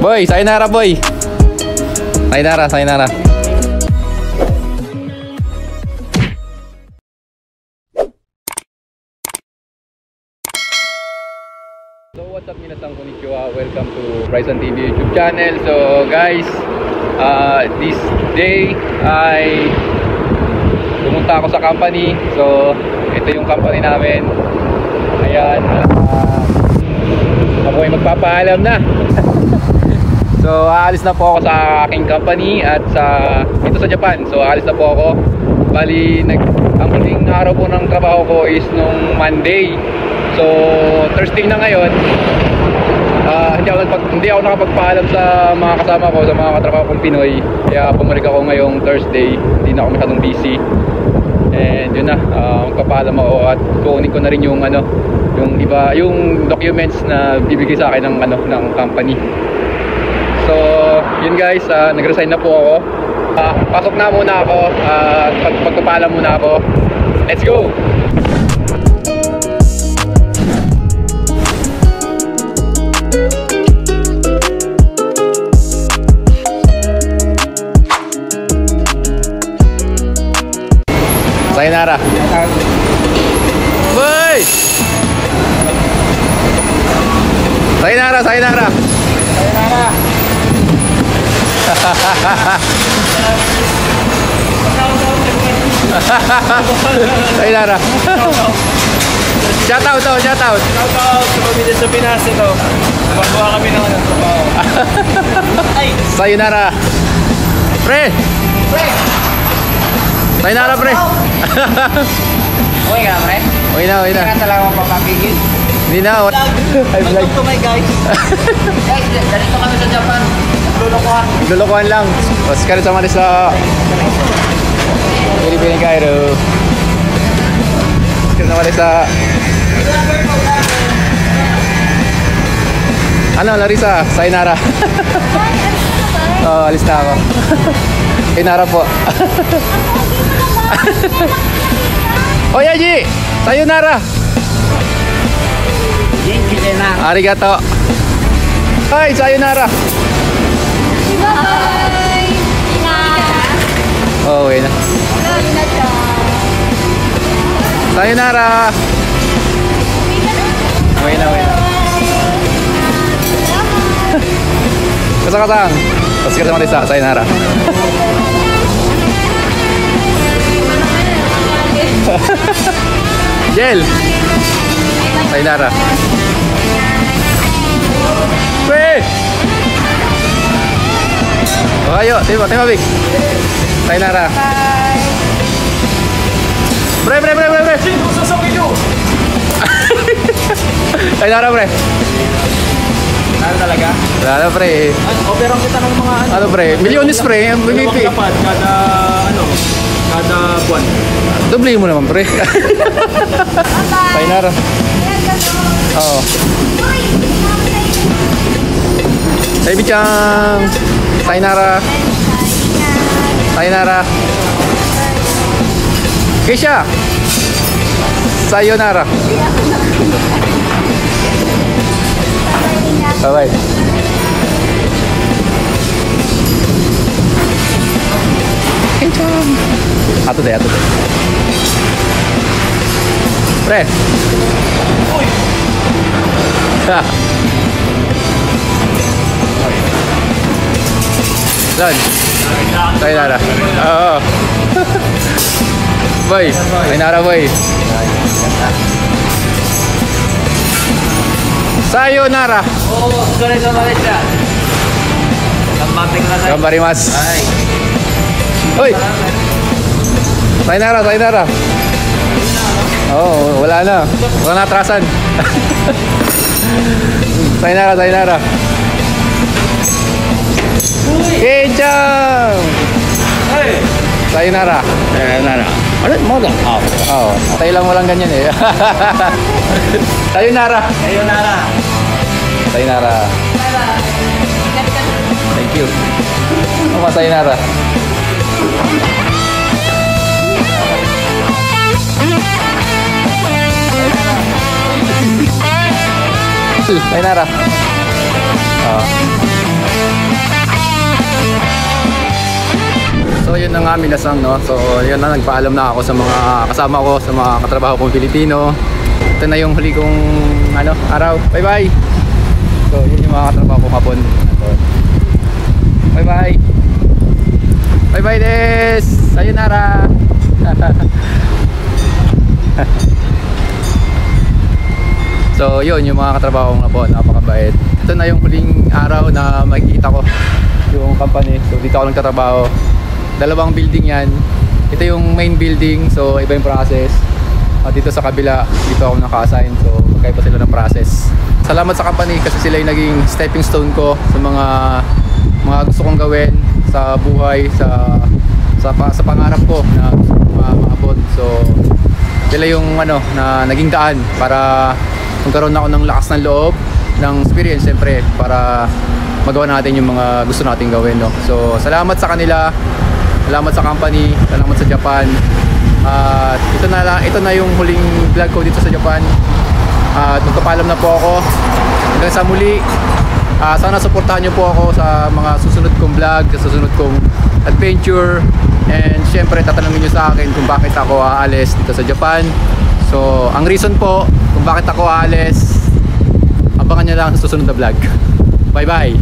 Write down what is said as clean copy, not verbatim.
Boy, sayonara boy. Sayonara, sayonara. So what's up minasan, konnichiwa. Welcome to Bryson TV YouTube channel. So guys, this day ay pumunta ako sa company. So ito yung company namin. Ayan, ako ay magpapaalam na. So aalis na po ako sa aking company at ito sa Japan. So aalis na po ako. Bali, ang huling araw po ng trabaho ko is nung Monday. So Thursday na ngayon. Hindi ako nakapagpaalam sa mga kasama ko, sa mga katrabaho kong Pinoy. Kaya bumalik ako ngayong Thursday. Hindi na ako masyadong busy. And yun na, magpapaalam ako at kukunin ko na rin yung yung documents na bibigay sa akin ng company. So yun guys, nag-resign na po ako. Pasok na muna ako, pagpapaalam muna ako. Let's go! Sayonara. Boy! Sayonara, sayonara. Sayonara. Sayonara. Shout out daw, shout out. Shout out sa pamilya sa Pinas ito. Magawa kami ng trabaho. Sayonara. Pre! Pre! Sayonara pre. Okay ka pre? Okay na, okay na. Hindi ka talaga mapapapigil. Hindi na. Welcome to my guys. Guys, ganito kami sa Japan. Naglulukuhan. Naglulukuhan lang. Oscar sa Manila. Pilipin Cairo. Oscar sa Manila. Ano, Larissa? Sayonara. Oh, alis na ako. Sayonara po. Oy, Aji! Sayonara! Arigato! Ay, sayonara! Bye! Oh, okay na. Sayonara! Okay na, okay na. Kasang-kasang! Oscar sa Manila, sayonara. Jel! Sayonara. Pre! Oh, ayo, tema Big. Sayonara. Pre! Sayonara, pre. Ano talaga? Wala pre. Operang kita ng mga Ano pre? Milyones pre. MVP. Kada buwan. Doble mo naman pre. Sayonara. Oo. Baby-chan. Sayonara. Sayonara. Keisha. Sayonara. Bye-bye. Keisha. Ato deh. Pre. Uy! Don. Sayonara. Oo. Boy. Sayonara boy. Sayonara. Oh, sorry sa Malaysia. Gambating na tayo. Gambarimasu. Ay. Hoy. Sayonara, sayonara. Oh, wala na. Wala na atrasan. Sayonara, sayonara. Kencang. Hey. Sayonara. Sayonara. Ano mo ba? Oh, tayo lang walang ganyan eh. Sayonara. Sayonara. Sayonara. Thank you. Oh, sayonara. Sayonara. Oh. yun na nga minasang, no? So yun na, nagpaalam na ako sa mga kasama ko, sa mga katrabaho kong Pilipino. Ito na yung huli kong araw. Bye bye. So yun yung mga katrabaho kong hapon. Bye bye. Bye bye des. Sayonara. So yun yung mga katrabaho kong hapon, napakabait. Ito na yung huling araw na makikita ko yung company. So dito ako nagtatrabaho. Dalawang building yan. Ito yung main building, so iba yung process. At dito sa kabila, dito ako naka-assign. So magkaiba sila ng process. Salamat sa company kasi sila yung naging stepping stone ko sa mga gusto kong gawin sa buhay, sa pangarap ko na maabot. So sila yung na naging daan para magkaroon ako ng lakas ng loob, ng experience siyempre, para magawa natin yung mga gusto nating gawin, no? So salamat sa kanila, salamat sa company, salamat sa Japan. At ito na yung huling vlog ko dito sa Japan. At magpapaalam na po ako. Hanggang sa muli. Sana suportahan nyo po ako sa mga susunod kong vlog, sa susunod kong adventure. And syempre tatanungin nyo sa akin kung bakit ako aalis dito sa Japan. So ang reason po kung bakit ako aalis, abangan nyo lang sa susunod na vlog. Bye bye.